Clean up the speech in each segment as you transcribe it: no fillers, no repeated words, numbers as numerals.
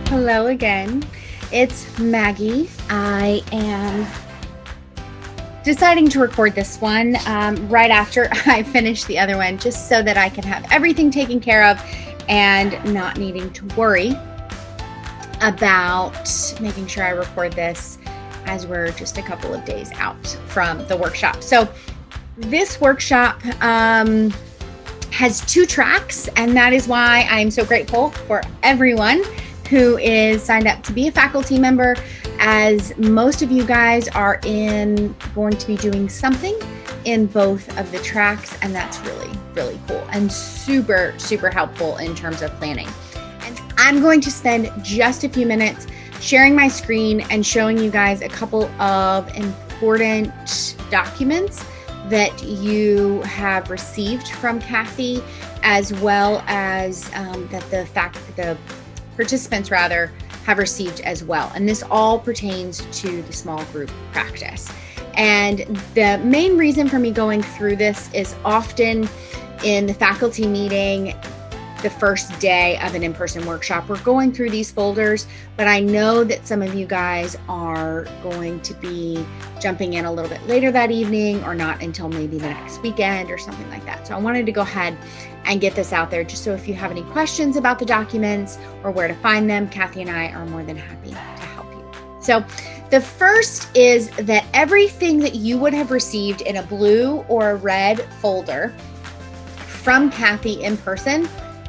Hello again. It's Maggie. I am deciding to record this one right after I finish the other one, just so that I can have everything taken care of and not needing to worry about making sure I record this as we're just a couple of days out from the workshop. So this workshop has 2 tracks, and that is why I'm so grateful for everyone who is signed up to be a faculty member, as most of you guys are going to be doing something in both of the tracks, and that's really, really cool and super, super helpful in terms of planning. And I'm going to spend just a few minutes sharing my screen and showing you guys a couple of important documents that you have received from Kathy, as well as that the participants have received as well. And this all pertains to the small group practice. And the main reason for me going through this is often in the faculty meeting, the first day of an in-person workshop, we're going through these folders, but I know that some of you guys are going to be jumping in a little bit later that evening, or not until maybe the next weekend or something like that. So I wanted to go ahead and get this out there, just so if you have any questions about the documents or where to find them, Kathy and I are more than happy to help you. So the first is that everything that you would have received in a blue or a red folder from Kathy in person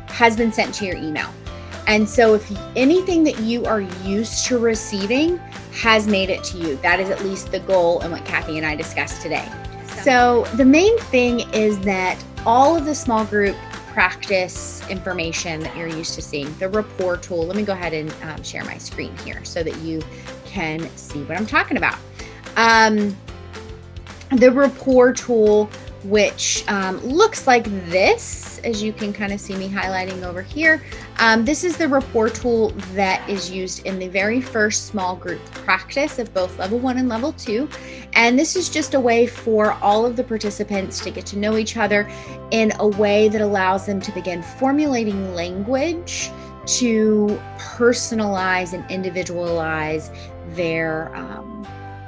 has been sent to your email. And so if anything that you are used to receiving has made it to you, that is at least the goal and what Kathy and I discussed today. So the main thing is that all of the small group practice information that you're used to seeing, the Rapport Tool, let me go ahead and share my screen here so that you can see what I'm talking about. The Rapport Tool, which looks like this, as you can kind of see me highlighting over here. This is the Rapport Tool that is used in the very first small group practice of both level 1 and level 2. And this is just a way for all of the participants to get to know each other in a way that allows them to begin formulating language to personalize and individualize their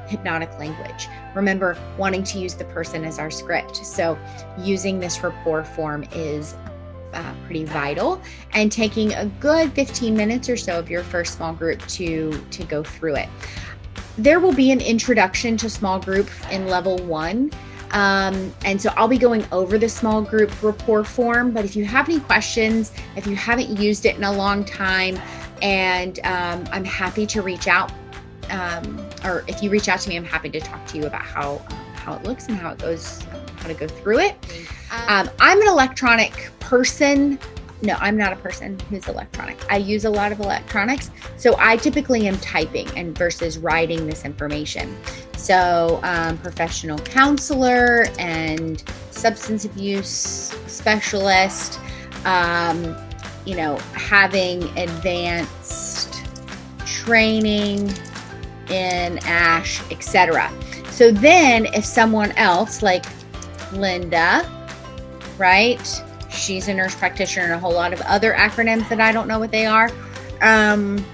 hypnotic language. Remember, wanting to use the person as our script. So using this rapport form is pretty vital, and taking a good 15 minutes or so of your first small group to go through it. There will be an introduction to small group in level 1. And so I'll be going over the small group rapport form, but if you have any questions, if you haven't used it in a long time, and I'm happy to reach out, or if you reach out to me, I'm happy to talk to you about how it looks and how it goes, how to go through it. I'm an electronic person. No, I'm not a person who's electronic. I use a lot of electronics, so I typically am typing and versus writing this information. So professional counselor and substance abuse specialist, having advanced training in ASCH, etc. So then if someone else like Linda, right? She's a nurse practitioner and a whole lot of other acronyms that I don't know what they are. And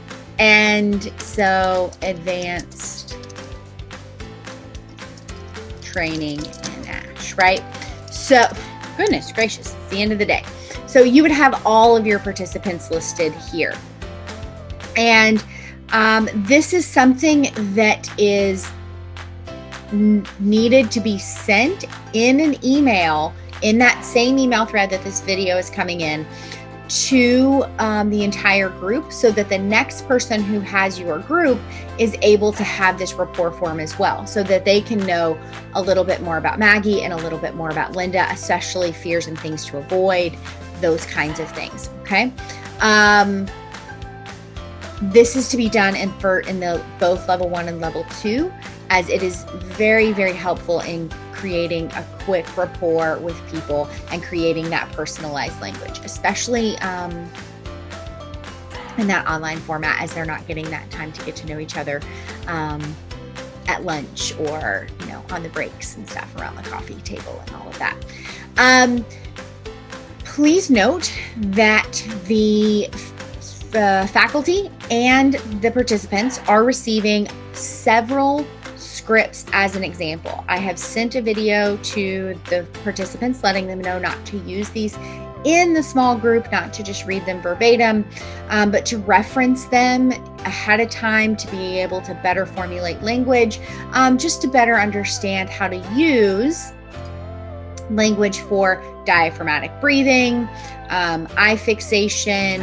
so advanced training in ASCH, right? So goodness gracious, it's the end of the day. So you would have all of your participants listed here. And this is something that is needed to be sent in an email, in that same email thread that this video is coming in, to the entire group, so that the next person who has your group is able to have this rapport form as well, so that they can know a little bit more about Maggie and a little bit more about Linda, especially fears and things to avoid, those kinds of things, okay? This is to be done in the both level 1 and level 2, as it is very, very helpful in creating a quick rapport with people and creating that personalized language, especially in that online format, as they're not getting that time to get to know each other at lunch, or on the breaks and stuff around the coffee table and all of that. Please note that the faculty and the participants are receiving several scripts as an example. I have sent a video to the participants letting them know not to use these in the small group, not to just read them verbatim, but to reference them ahead of time to be able to better formulate language, just to better understand how to use language for diaphragmatic breathing, eye fixation,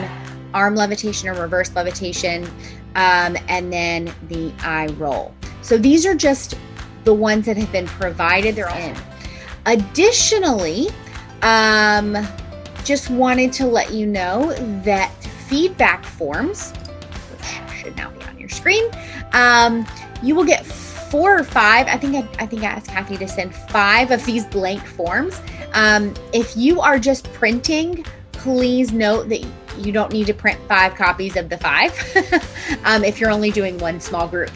arm levitation or reverse levitation, and then the eye roll. So these are just the ones that have been provided. They're in. Additionally, just wanted to let you know that feedback forms, which should now be on your screen, you will get 4 or 5. I think I asked Kathy to send 5 of these blank forms. If you are just printing, please note that you don't need to print 5 copies of the 5 if you're only doing one small group.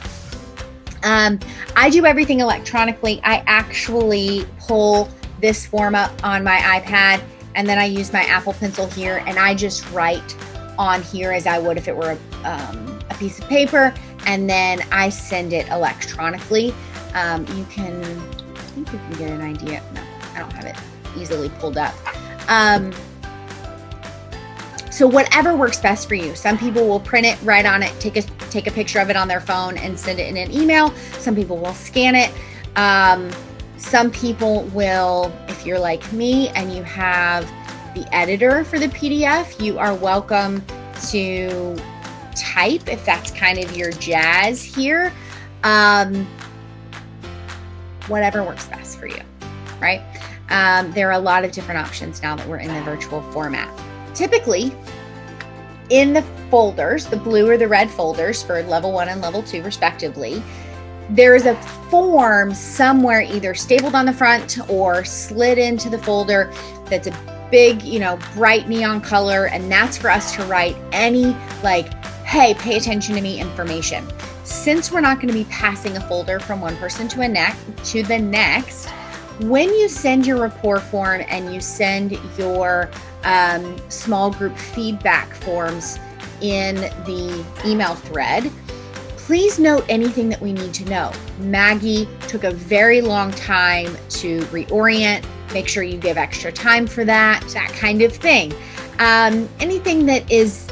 I do everything electronically. I actually pull this form up on my iPad, and then I use my Apple Pencil here, and I just write on here as I would if it were a piece of paper, and then I send it electronically. I think you can get an idea. No, I don't have it easily pulled up. So whatever works best for you. Some people will print it, write on it, take a picture of it on their phone and send it in an email. Some people will scan it. Some people will, if you're like me and you have the editor for the PDF, you are welcome to type if that's kind of your jazz here. Whatever works best for you, right? There are a lot of different options now that we're in the virtual format. Typically, in the folders, the blue or the red folders for level 1 and level 2 respectively, there is a form somewhere either stapled on the front or slid into the folder that's a big, bright neon color, and that's for us to write any hey, pay attention to me information. Since we're not going to be passing a folder from one person to the next, when you send your rapport form and you send your small group feedback forms in the email thread, please note anything that we need to know. Maggie took a very long time to reorient. Make sure you give extra time for that kind of thing. Anything that is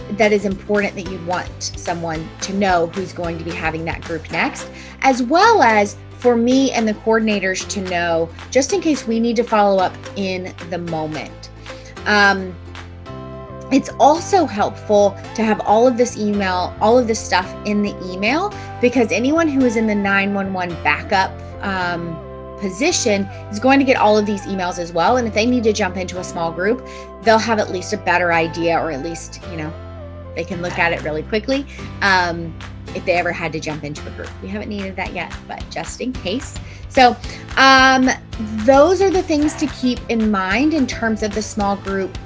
important that you'd want someone to know who's going to be having that group next, as well as for me and the coordinators to know, just in case we need to follow up in the moment. It's also helpful to have all of this stuff in the email, because anyone who is in the 911 backup position is going to get all of these emails as well. And if they need to jump into a small group, they'll have at least a better idea, or at least, they can look at it really quickly if they ever had to jump into a group. We haven't needed that yet, but just in case. So those are the things to keep in mind in terms of the small group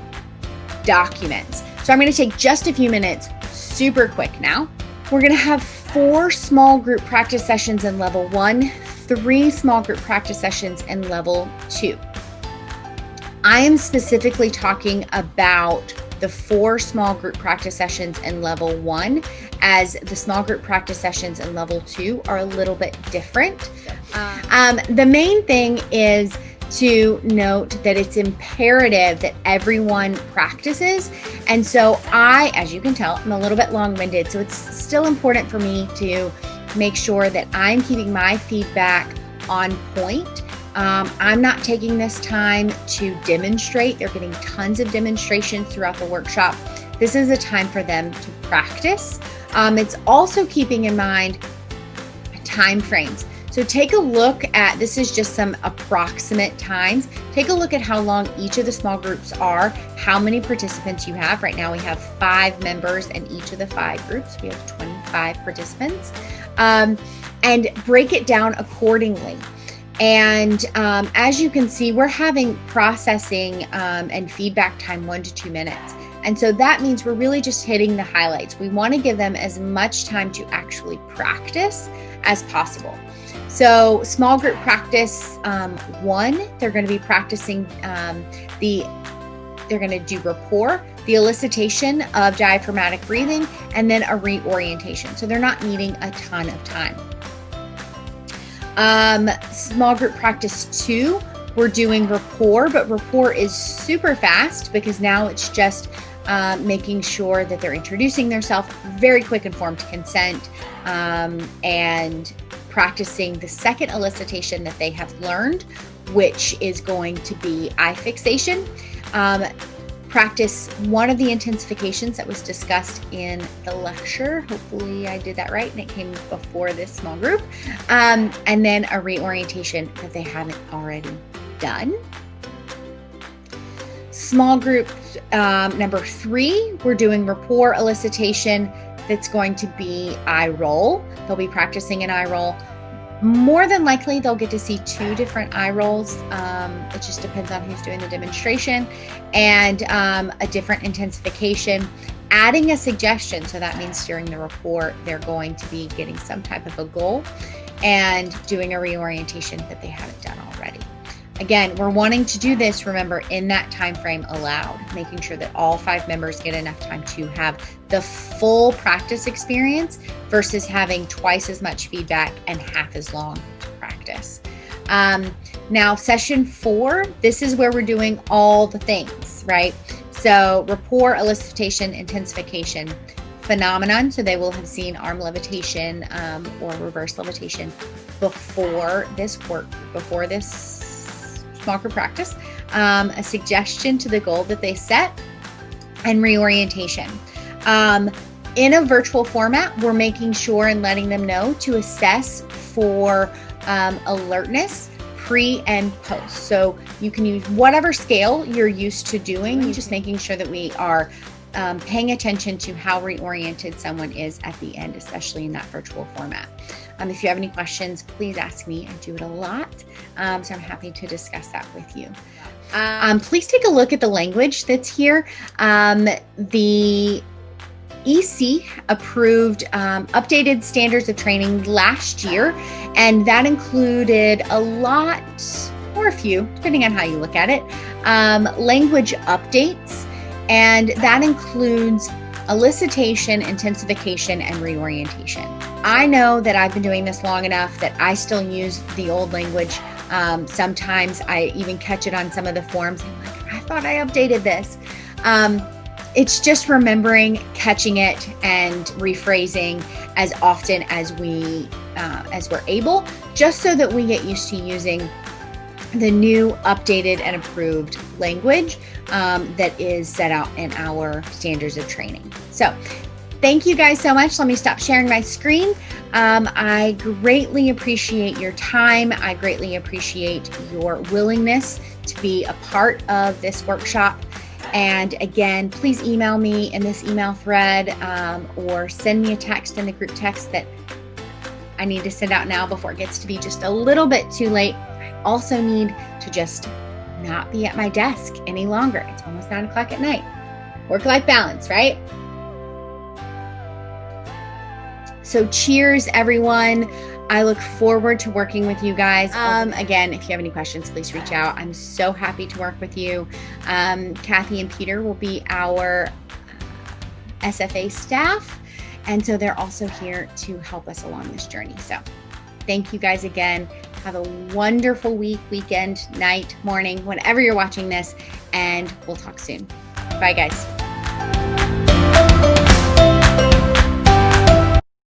documents. So I'm going to take just a few minutes, super quick now. We're going to have 4 small group practice sessions in level 1, 3 small group practice sessions in level 2. I am specifically talking about the 4 small group practice sessions in level 1, as the small group practice sessions in level 2 are a little bit different. The main thing is to note that it's imperative that everyone practices. And so as you can tell, I'm a little bit long-winded, so it's still important for me to make sure that I'm keeping my feedback on point. I'm not taking this time to demonstrate. They're getting tons of demonstrations throughout the workshop. This is a time for them to practice. It's also keeping in mind time frames. So take a look at, this is just some approximate times. Take a look at how long each of the small groups are, how many participants you have. Right now we have 5 members in each of the 5 groups. We have 25 participants, and break it down accordingly. And as you can see, we're having processing and feedback time 1 to 2 minutes. And so that means we're really just hitting the highlights. We want to give them as much time to actually practice as possible. So small group practice 1, they're going to be practicing the they're going to do rapport, the elicitation of diaphragmatic breathing, and then a reorientation. So they're not needing a ton of time. Small group practice 2, we're doing rapport, but rapport is super fast because now it's just making sure that they're introducing themselves, very quick informed consent, and practicing the second elicitation that they have learned, which is going to be eye fixation. Practice one of the intensifications that was discussed in the lecture. Hopefully I did that right and it came before this small group. And then a reorientation that they haven't already done. Small group number 3, we're doing rapport elicitation that's going to be eye roll. They'll be practicing an eye roll. More than likely, they'll get to see 2 different eye rolls. It just depends on who's doing the demonstration, and a different intensification, adding a suggestion. So that means during the rapport, they're going to be getting some type of a goal and doing a reorientation that they haven't done already. Again, we're wanting to do this, remember, in that time frame allowed, making sure that all 5 members get enough time to have the full practice experience versus having twice as much feedback and half as long to practice. Now, session 4, this is where we're doing all the things, right? So rapport, elicitation, intensification, phenomenon. So they will have seen arm levitation or reverse levitation before this small group practice, a suggestion to the goal that they set, and reorientation. In a virtual format, we're making sure and letting them know to assess for alertness pre and post. So you can use whatever scale you're used to doing, just making sure that we are paying attention to how reoriented someone is at the end, especially in that virtual format. If you have any questions, please ask me. I do it a lot, so I'm happy to discuss that with you. Please take a look at the language that's here. The EC approved updated standards of training last year, and that included a lot, or a few, depending on how you look at it, language updates, and that includes elicitation, intensification, and reorientation. I know that I've been doing this long enough that I still use the old language. Sometimes I even catch it on some of the forms. I'm like, I thought I updated this. It's just remembering, catching it, and rephrasing as often as we're able, just so that we get used to using the new, updated, and approved language that is set out in our standards of training. So thank you guys so much. Let me stop sharing my screen. I greatly appreciate your time. I greatly appreciate your willingness to be a part of this workshop. And again, please email me in this email thread or send me a text in the group text that I need to send out now before it gets to be just a little bit too late. I also need to just not be at my desk any longer. It's almost 9 o'clock at night. Work-life balance, right? So cheers, everyone. I look forward to working with you guys. Again, if you have any questions, please reach out. I'm so happy to work with you. Kathy and Peter will be our SFA staff, and so they're also here to help us along this journey. So thank you guys again. Have a wonderful week, weekend, night, morning, whenever you're watching this, and we'll talk soon. Bye, guys.